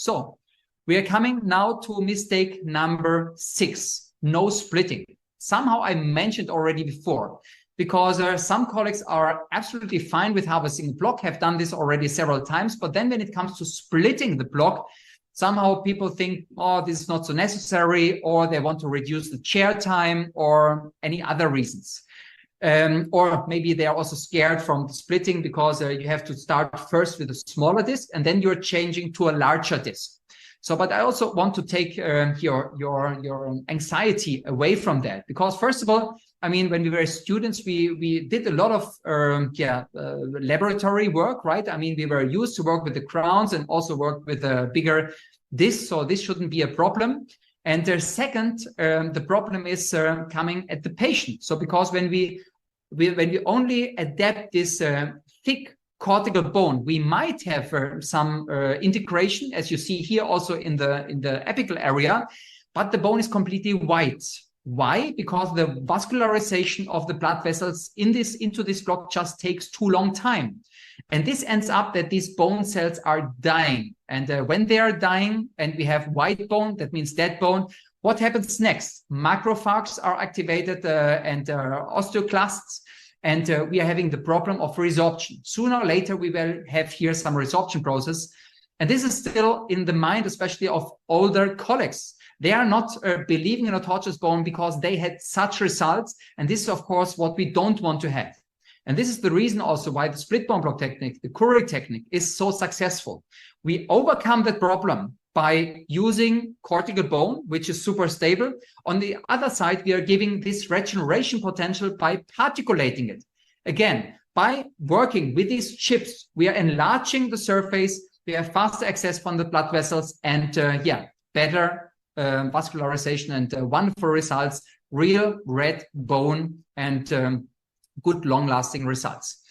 So we are coming now to mistake number 6, no splitting. Somehow I mentioned already before, because some colleagues are absolutely fine with harvesting a block, have done this already several times, but then when it comes to splitting the block, somehow people think, oh, this is not so necessary, or they want to reduce the chair time, or any other reasons. Or maybe they are also scared from splitting because you have to start first with a smaller disc and then you're changing to a larger disc. So, but I also want to take your anxiety away from that, because first of all, I mean, when we were students, we did a lot of laboratory work, right? I mean, we were used to work with the crowns and also work with a bigger disc, so this shouldn't be a problem. And the second, the problem is coming at the patient. So because when we only adapt this thick cortical bone, we might have some integration, as you see here also in the apical area, but the bone is completely white. Why? Because the vascularization of the blood vessels into this block just takes too long time. And this ends up that these bone cells are dying. And when they are dying and we have white bone, that means dead bone, what happens next? Macrophages are activated and osteoclasts, and we are having the problem of resorption. Sooner or later, we will have here some resorption process. And this is still in the mind, especially of older colleagues. They are not believing in autologous bone because they had such results. And this is, of course, what we don't want to have. And this is the reason also why the split bone block technique, the Curie technique, is so successful. We overcome that problem by using cortical bone, which is super stable. On the other side, we are giving this regeneration potential by particulating it. Again, by working with these chips, we are enlarging the surface, we have faster access from the blood vessels, and better vascularization and wonderful results, real red bone and good long-lasting results.